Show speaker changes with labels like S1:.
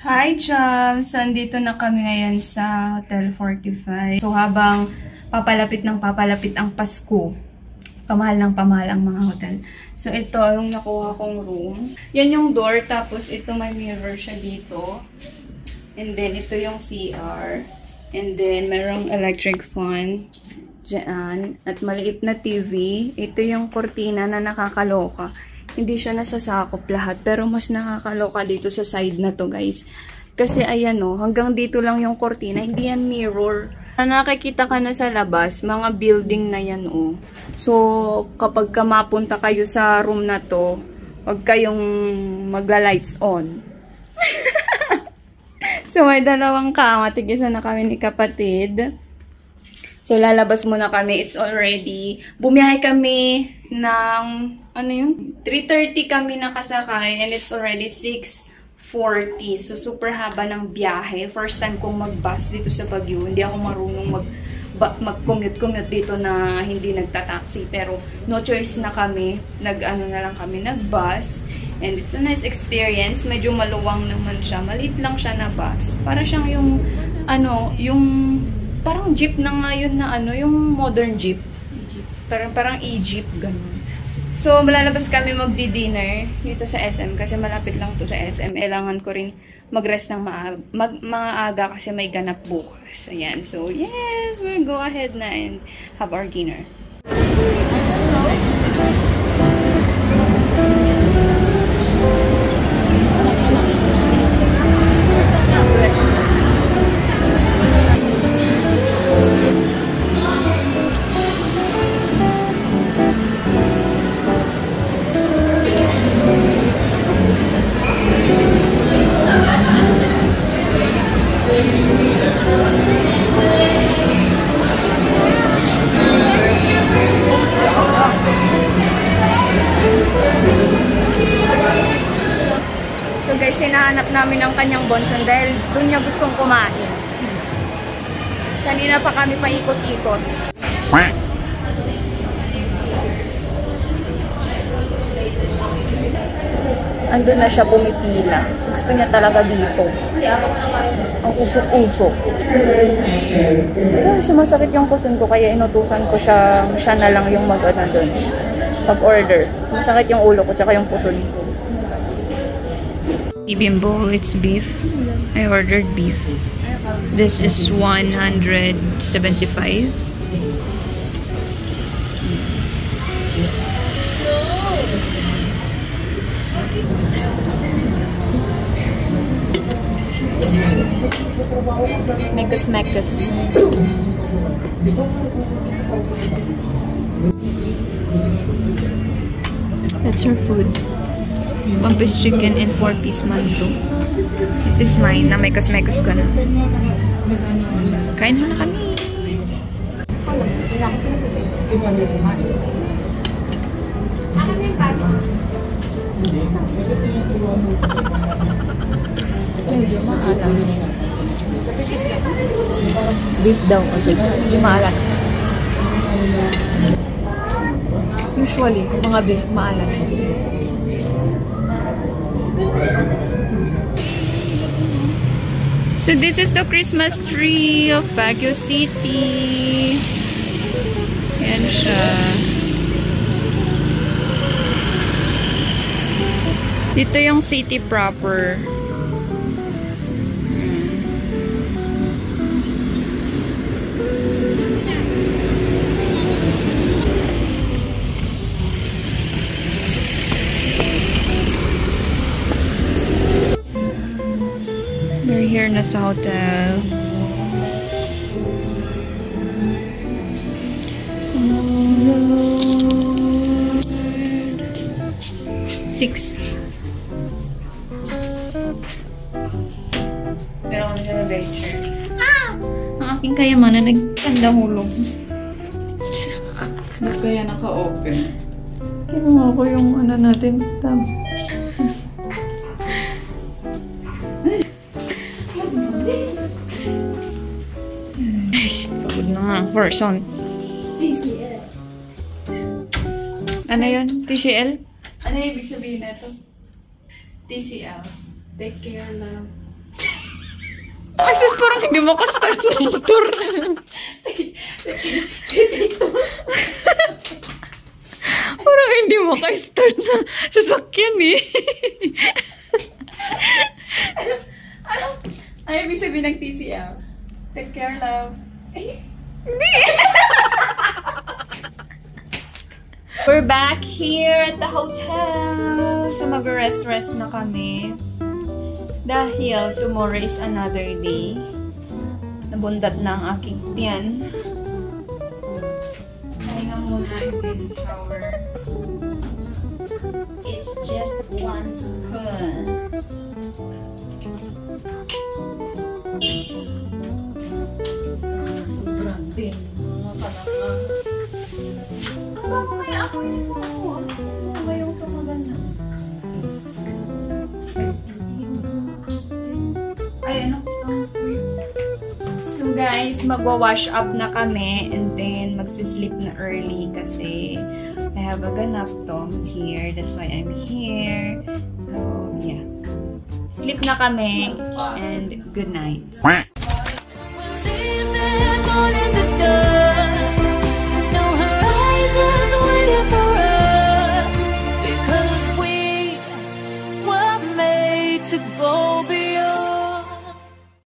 S1: Hi, Chums! So, andito na kami ngayon sa Hotel 45. So, habang papalapit ang Pasko, pamahal ng pamahal ang mga hotel. So, ito yung nakuha kong room. Yan yung door, tapos ito may mirror siya dito. And then, ito yung CR. And then, merong electric fan dyan. At maliit na TV. Ito yung kortina na nakakaloka. Hindi siya nasasakop lahat. Pero mas nakakaloka dito sa side na to, guys. Kasi ayan o, hanggang dito lang yung kortina. Hindi yan mirror. Na nakikita ka na sa labas, mga building na yan o. So, kapag mapunta kayo sa room na to, huwag kayong magla-lights on. So, may dalawang kama. Tigisa na kami ni kapatid. So, lalabas muna kami. It's already, bumiyahe kami ng, 3:30 kami nakasakay and it's already 6:40. So, super haba ng biyahe. First time kong mag-bus dito sa Baguio. Hindi ako marunong mag-commute dito na hindi nagta-taxi. Pero, no choice na kami. Nag-bus. And it's a nice experience. Medyo maluwang naman siya. Maliit lang siya na bus. Para siyang yung parang jeep na ngayon na yung modern jeep. Parang e-jeep, ganun. So, malalabas kami magdi-dinner dito sa SM kasi malapit lang to sa SM. Kailangan ko rin mag-rest ng maaga kasi may ganap bukas. Ayan. So, yes, we'll go ahead na and have our dinner. Guys, hinahanap namin ang kanyang bonson dahil doon niya gustong kumain. Kanina pa kami paikot-ikot. Andun na siya pumipila. Gusto niya talaga dito. Ang usok-usok. Sumasakit yung kusun ko kaya inutusan ko siya na lang yung doon. Pag-order. Sumasakit yung ulo ko tsaka yung puson ko. Bimbo, it's beef. I ordered beef. This is 175. Mekas. That's her food. 1-piece chicken and 4-piece manto. This is mine. Na mekas ko na. Kain mo na kami. Beef daw kasi. Hindi maalat. Usually, mga beef maalat. So this is the Christmas tree of Baguio City. Yan siya. Dito yung city proper. We're here na sa hotel. 6. Pero kami na nag-lecture. Ang aking kayamanan nagkandahulog.
S2: Ba't kaya naka-open?
S1: Kinuha ko yung ano natin, stamp. Pagod na nga. Person.
S2: TCL.
S1: Ano yun? TCL?
S2: Ano yung ibig sabihin na ito? TCL. Take care, love.
S1: Ay, sus, parang hindi mo ka-start na motor. Parang hindi mo ka-start sa sasakyan eh.
S2: Ano ibig sabihin ng TCL? Take care, love.
S1: We're back here at the hotel. So mag-rest-rest na kami. Dahil tomorrow is another day. Nabundat na ang aking tiyan. Pahinga muna and then shower. It's just one spoon.
S2: Grabe. Mga kalaka.
S1: Ano ba kaya ako yung ako? Ano ba yung tumaganda?
S2: Ay, ano?
S1: So guys, magwa-wash up na kami and then magsisleep na early kasi I have a ganap tom here. That's why I'm here. So, yeah. Sleep na kami and good night.
S3: To go